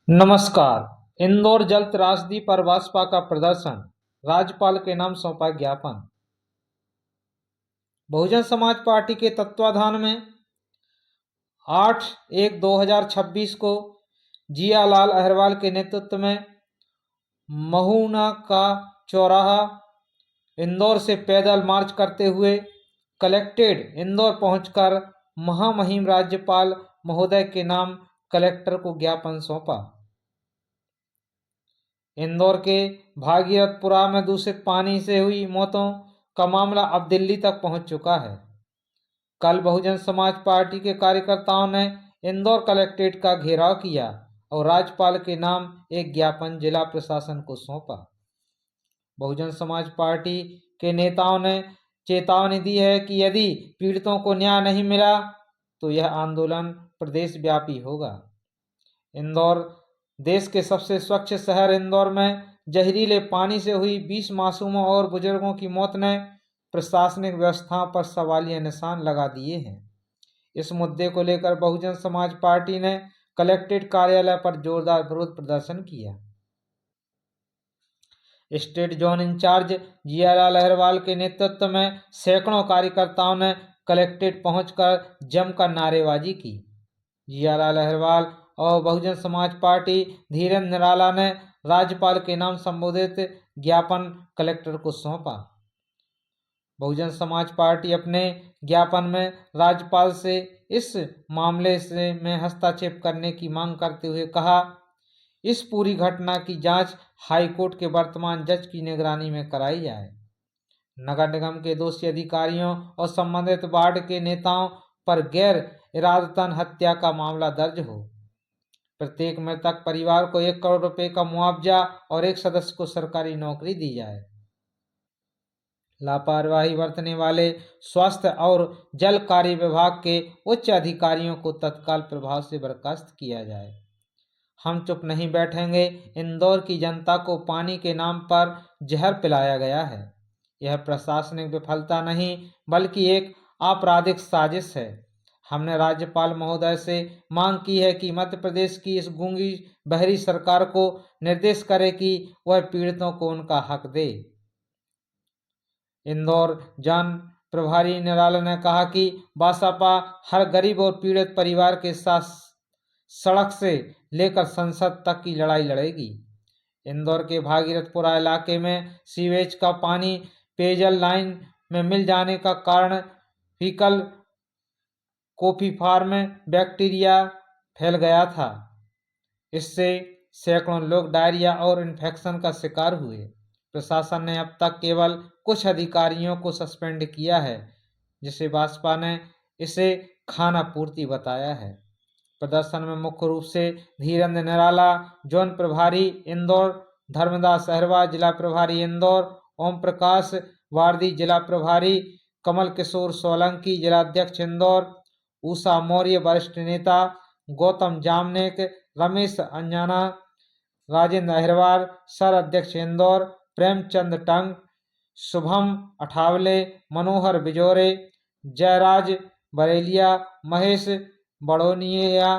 नमस्कार। इंदौर जल त्रासदी पर भाजपा का प्रदर्शन, राज्यपाल के नाम सौंपा ज्ञापन। बहुजन समाज पार्टी के तत्वाधान में 8/1/2026 को जियालाल अहिरवार के नेतृत्व में महुना का चौराहा इंदौर से पैदल मार्च करते हुए कलेक्टेड इंदौर पहुंचकर महामहिम राज्यपाल महोदय के नाम कलेक्टर को ज्ञापन सौंपा। इंदौर के भागीरथपुरा में दूषित पानी से हुई मौतों का मामला अब दिल्ली तक पहुंच चुका है। कल बहुजन समाज पार्टी के कार्यकर्ताओं ने इंदौर कलेक्ट्रेट का घेराव किया और राज्यपाल के नाम एक ज्ञापन जिला प्रशासन को सौंपा। बहुजन समाज पार्टी के नेताओं ने चेतावनी दी है कि यदि पीड़ितों को न्याय नहीं मिला तो यह आंदोलन प्रदेशव्यापी होगा। इंदौर देश के सबसे स्वच्छ शहर इंदौर में जहरीले पानी से हुई 20 मासूमों और बुजुर्गों की मौत ने प्रशासनिक व्यवस्थाओं पर सवालिया निशान लगा दिए हैं। इस मुद्दे को लेकर बहुजन समाज पार्टी ने कलेक्ट्रेट कार्यालय पर जोरदार विरोध प्रदर्शन किया। State zone incharge Jiyalal Ahirwar के नेतृत्व में सैकड़ों कार्यकर्ताओं ने कलेक्ट्रेट पहुंचकर जमकर नारेबाजी की। जियालाल अहिरवार और बहुजन समाज पार्टी धीरेन्द्र निराला ने राज्यपाल के नाम संबोधित ज्ञापन कलेक्टर को सौंपा। बहुजन समाज पार्टी अपने ज्ञापन में राज्यपाल से इस मामले में हस्तक्षेप करने की मांग करते हुए कहा, इस पूरी घटना की जांच हाईकोर्ट के वर्तमान जज की निगरानी में कराई जाए। नगर निगम के दोषी अधिकारियों और संबंधित वार्ड के नेताओं पर गैर इरादतन हत्या का मामला दर्ज हो। प्रत्येक मृतक परिवार को 1 करोड़ रुपए का मुआवजा और एक सदस्य को सरकारी नौकरी दी जाए। लापरवाही बरतने वाले स्वास्थ्य और जल कार्य विभाग के उच्च अधिकारियों को तत्काल प्रभाव से बर्खास्त किया जाए। हम चुप नहीं बैठेंगे। इंदौर की जनता को पानी के नाम पर जहर पिलाया गया है। यह प्रशासनिक विफलता नहीं बल्कि एक आपराधिक साजिश है। हमने राज्यपाल महोदय से मांग की है कि मध्य प्रदेश की इस गूंगी बहरी सरकार को निर्देश करे कि वह पीड़ितों को उनका हक दे। इंदौर जन प्रभारी निराला ने कहा कि बसपा हर गरीब और पीड़ित परिवार के साथ सड़क से लेकर संसद तक की लड़ाई लड़ेगी। इंदौर के भागीरथपुरा इलाके में सीवेज का पानी पेयजल लाइन में मिल जाने का कारण फीकल कॉफी फार्म में बैक्टीरिया फैल गया था। इससे सैकड़ों लोग डायरिया और इन्फेक्शन का शिकार हुए। प्रशासन ने अब तक केवल कुछ अधिकारियों को सस्पेंड किया है, जिसे भाजपा ने इसे खाना पूर्ति बताया है। प्रदर्शन में मुख्य रूप से धीरेन्द्र निराला जोन प्रभारी इंदौर, धर्मदास अहिरवार जिला प्रभारी इंदौर, ओम प्रकाश वारदी जिला प्रभारी, कमल किशोर सोलंकी जिलाध्यक्ष इंदौर, उषा मौर्य वरिष्ठ नेता, गौतम जामनेक, रमेश अंजना, राजेंद्र अहिरवार सर अध्यक्ष इंदौर, प्रेमचंद टंग, शुभम अठावले, मनोहर बिजोरे, जयराज बरेलिया, महेश बड़ोनिया,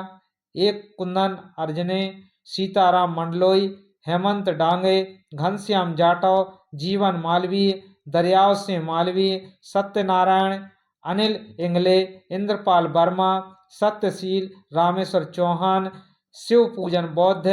एक कुंदन अर्जने, सीताराम मंडलोई, हेमंत डांगे, घनश्याम जाटव, जीवन मालवीय, दरियाव सिंह मालवीय, सत्यनारायण, अनिल इंगले, इंद्रपाल वर्मा, सत्यशील, रामेश्वर चौहान, शिव पूजन बौद्ध,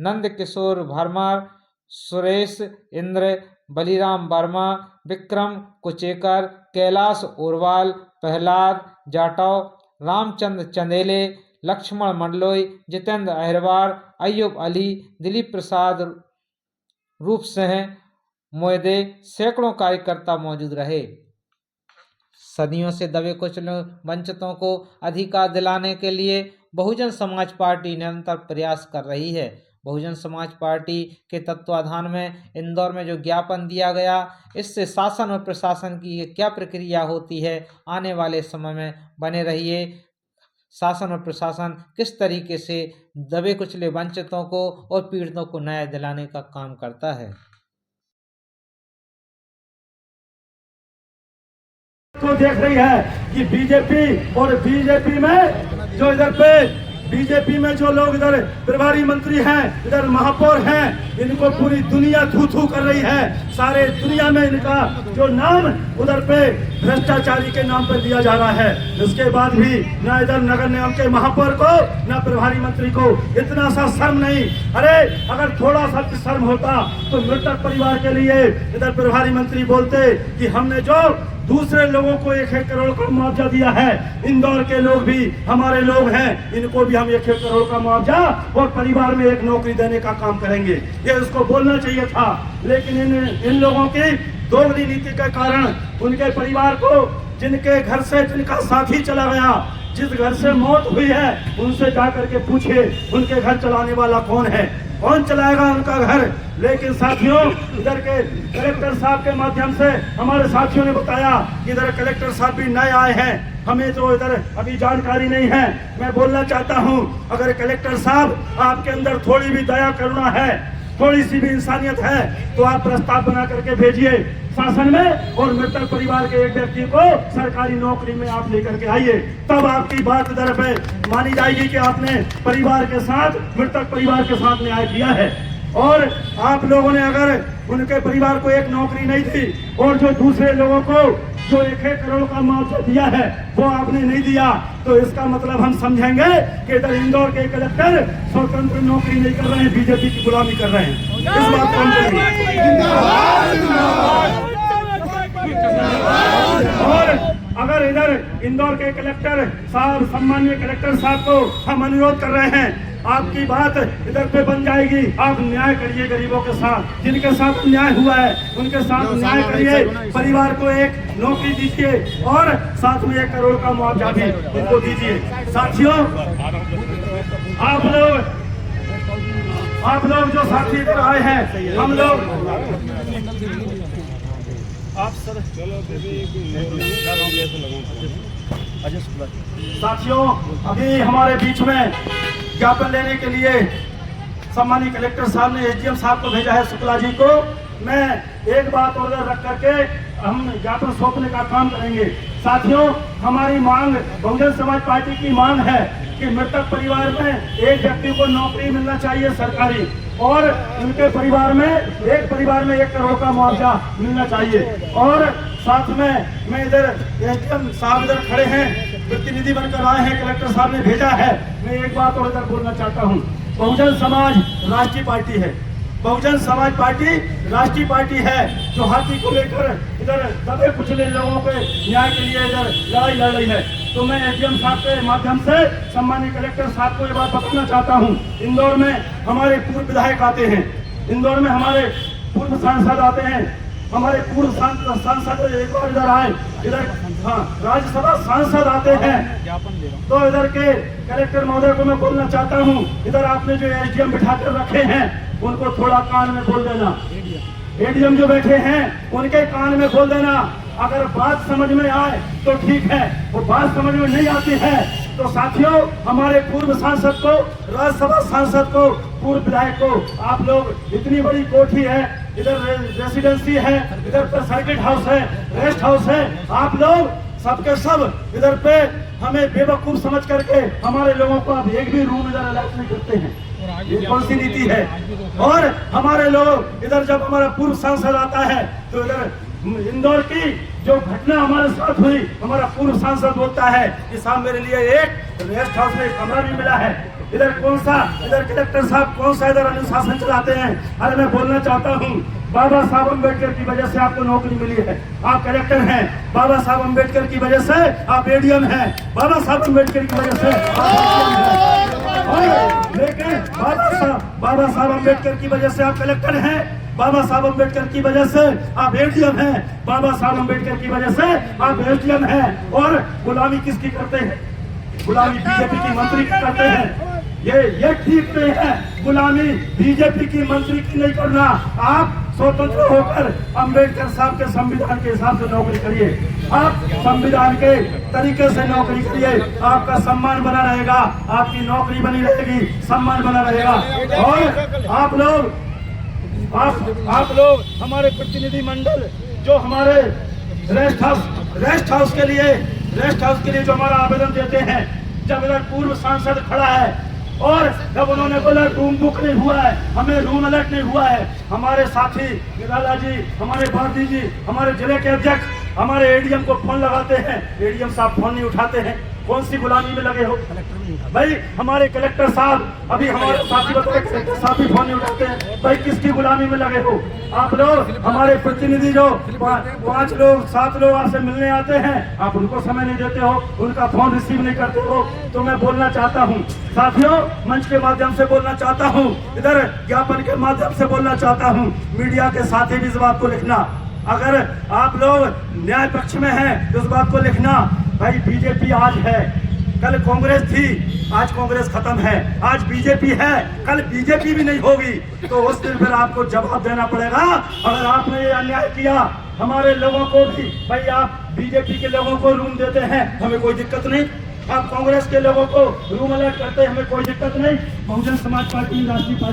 नंद किशोर भरमार, सुरेश इंद्र, बलिराम वर्मा, विक्रम कुचेकर, कैलाश ओरवाल, प्रहलाद जाटव, रामचंद्र चंदेले, लक्ष्मण मंडलोई, जितेंद्र अहिरवार, अय्यूब अली, दिलीप प्रसाद, रूप सिंह मोयदे सैकड़ों कार्यकर्ता मौजूद रहे। सदियों से दबे कुचले वंचितों को अधिकार दिलाने के लिए बहुजन समाज पार्टी निरंतर प्रयास कर रही है। बहुजन समाज पार्टी के तत्वाधान में इंदौर में जो ज्ञापन दिया गया, इससे शासन और प्रशासन की क्या प्रक्रिया होती है, आने वाले समय में बने रहिए। शासन और प्रशासन किस तरीके से दबे कुचले वंचितों को और पीड़ितों को न्याय दिलाने का काम करता है। को देख रही है कि बीजेपी और बीजेपी में जो इधर पे बीजेपी में जो लोग इधर प्रभारी मंत्री हैं, इधर महापौर हैं, इनको पूरी दुनिया थू थू कर रही है। सारे दुनिया में इनका जो नाम उधर पे भ्रष्टाचारी के नाम पर दिया जा रहा है। इसके बाद भी ना इधर नगर निगम के महापौर को ना प्रभारी मंत्री को इतना सा शर्म नहीं। अरे अगर थोड़ा सा शर्म होता तो मृतक परिवार के लिए इधर प्रभारी मंत्री बोलते कि हमने जो दूसरे लोगों को 1-1 करोड़ का मुआवजा दिया है, इंदौर के लोग भी हमारे लोग हैं, इनको भी हम 1-1 करोड़ का मुआवजा और परिवार में एक नौकरी देने का काम करेंगे। ये उसको बोलना चाहिए था। लेकिन इन लोगों की दोगली नीति के कारण उनके परिवार को, जिनके घर से जिनका साथी चला गया, जिस घर से मौत हुई है, उनसे जाकर के पूछे उनके घर चलाने वाला कौन है, कौन चलाएगा उनका घर। लेकिन साथियों, इधर के कलेक्टर साहब के माध्यम से हमारे साथियों ने बताया कि इधर कलेक्टर साहब भी नए आए हैं, हमें तो इधर अभी जानकारी नहीं है। मैं बोलना चाहता हूं, अगर कलेक्टर साहब आपके अंदर थोड़ी भी दया करुणा है, थोड़ी सी भी इंसानियत है, तो आप प्रस्ताव बना करके भेजिए शासन में और मृतक परिवार के एक व्यक्ति को सरकारी नौकरी में आप लेकर के आइए। तब आपकी बात इधर पे मानी जाएगी कि आपने परिवार के साथ, मृतक परिवार के साथ न्याय किया है। और आप लोगों ने अगर उनके परिवार को एक नौकरी नहीं दी और जो दूसरे लोगों को जो 1-1 करोड़ का मुआवजा दिया है वो आपने नहीं दिया, तो इसका मतलब हम समझेंगे कि इधर इंदौर के कलेक्टर स्वतंत्र नौकरी नहीं कर रहे हैं, बीजेपी की गुलामी कर रहे हैं। इस बात को और अगर इधर इंदौर के कलेक्टर साहब, सम्मानीय कलेक्टर साहब को हम अनुरोध कर रहे हैं, आपकी बात इधर पे बन जाएगी। आप न्याय करिए गरीबों के साथ, जिनके साथ न्याय हुआ है उनके साथ न्याय करिए, परिवार को एक नौकरी दीजिए और साथ में 1 करोड़ का मुआवजा भी उनको दीजिए। साथियों, आप लोग जो साथी इधर आए हैं, हम लोग आप सर साथियों, अभी हमारे बीच में ज्ञापन लेने के लिए सम्मानित कलेक्टर साहब ने एसडीएम साहब को भेजा है, शुक्ला जी को। मैं एक बात और रख करके हम ज्ञापन सौंपने का काम करेंगे। साथियों, हमारी मांग, बहुजन समाज पार्टी की मांग है कि मृतक परिवार में एक व्यक्ति को नौकरी मिलना चाहिए सरकारी, और उनके परिवार में 1 करोड़ का मुआवजा मिलना चाहिए। और साथ में मैं इधर एसडीएम साहब इधर खड़े हैं, प्रतिनिधि बनकर आए हैं, कलेक्टर साहब ने भेजा है। मैं एक बात और इधर बोलना चाहता हूँ, बहुजन समाज राष्ट्रीय पार्टी है, बहुजन समाज पार्टी राष्ट्रीय पार्टी है जो हाथी को लेकर इधर दबे कुचले लोगों के न्याय के लिए इधर लड़ाई लड़ रही है। तो मैं एसडीएम साहब के माध्यम से सम्मानित कलेक्टर साहब को ये बात बताना चाहता हूँ, इंदौर में हमारे पूर्व विधायक आते हैं, इंदौर में हमारे पूर्व सांसद आते हैं, हमारे पूर्व सांसद एक बार इधर आए, इधर राज्यसभा सांसद आते हैं। तो इधर के कलेक्टर महोदय को मैं बोलना चाहता हूँ, इधर आपने जो एसडीएम बिठाकर रखे हैं उनको थोड़ा कान में बोल देना, एडीएम जो बैठे हैं उनके कान में बोल देना। अगर बात समझ में आए तो ठीक है, वो बात समझ में नहीं आती है तो साथियों, हमारे पूर्व सांसद को, राज्यसभा सांसद को, पूर्व विधायक को, आप लोग इतनी बड़ी कोठी है, इधर रेसिडेंसी है, इधर पर सर्किट हाउस है, रेस्ट हाउस है, आप लोग सबके सब इधर पे हमें बेवकूफ समझ करके हमारे लोगों को आप एक भी रूम इधर अलॉट नहीं करते हैं। ये कौन सी नीति है? और हमारे लोग इधर जब हमारा पूर्व सांसद आता है तो इधर इंदौर की जो घटना हमारे साथ हुई, हमारा पूर्व सांसद बोलता है कि साहब मेरे लिए एक रेस्ट हाउस में कमरा भी मिला है। इधर कौन सा, इधर कलेक्टर साहब कौन सा इधर अनुशासन चलाते हैं? अरे मैं बोलना चाहता हूँ, बाबा साहब अम्बेडकर की वजह से आपको नौकरी मिली है, आप कलेक्टर हैं, बाबा साहब अम्बेडकर की वजह से आप एडीएम हैं, बाबा साहब अम्बेडकर की वजह से लेकिन बाबा साहब अम्बेडकर की वजह से आप कलेक्टर हैं, बाबा साहब अम्बेडकर की वजह से आप एडीएम हैं, बाबा साहब अम्बेडकर की वजह से आप एसडीएम हैं। और गुलामी किसकी करते हैं? गुलामी बीजेपी की मंत्री की करते हैं। ये ठीक नहीं है, गुलामी बीजेपी की मंत्री की नहीं करना। आप स्वतंत्र होकर अम्बेडकर साहब के संविधान के हिसाब से नौकरी करिए, आप संविधान के तरीके से नौकरी करिए, आपका सम्मान बना रहेगा, आपकी नौकरी बनी रहेगी, सम्मान बना रहेगा। और आप लोग हमारे प्रतिनिधि मंडल जो हमारे रेस्ट हाउस के लिए जो हमारा आवेदन देते हैं, जब इधर पूर्व सांसद खड़ा है और जब उन्होंने बोला रूम बुक नहीं हुआ है, हमें रूम अलर्ट नहीं हुआ है, हमारे साथी निराला जी, हमारे भारती जी, हमारे जिले के अध्यक्ष हमारे एडीएम को फोन लगाते हैं, एडीएम साहब फोन नहीं उठाते हैं। कौन सी गुलामी में लगे हो भाई? हमारे कलेक्टर साहब, अभी हमारे साथी बताए कलेक्टर साहब भी फोन नहीं उठाते हैं भाई, किसकी गुलामी में लगे हो आप लोग? हमारे प्रतिनिधि जो 5 लोग 7 लोग आपसे मिलने आते हैं, आप उनको समय नहीं देते हो, उनका फोन रिसीव नहीं करते हो। तो मैं बोलना चाहता हूँ साथियों, मंच के माध्यम से बोलना चाहता हूँ, इधर ज्ञापन के माध्यम से बोलना चाहता हूँ, मीडिया के साथी भी इस बात को लिखना, अगर आप लोग न्याय पक्ष में हैं तो इस बात को लिखना भाई, बीजेपी आज है, कल कांग्रेस थी, आज कांग्रेस खत्म है, आज बीजेपी है, कल बीजेपी भी नहीं होगी, तो उस दिन फिर आपको जवाब देना पड़ेगा। अगर आपने ये अन्याय किया हमारे लोगों को भी, भाई आप बीजेपी के लोगों को रूम देते हैं, हमें कोई दिक्कत नहीं, आप कांग्रेस के लोगों को रूम अलर्ट करते हैं, हमें कोई दिक्कत नहीं, बहुजन समाज पार्टी राष्ट्रीय पार्टी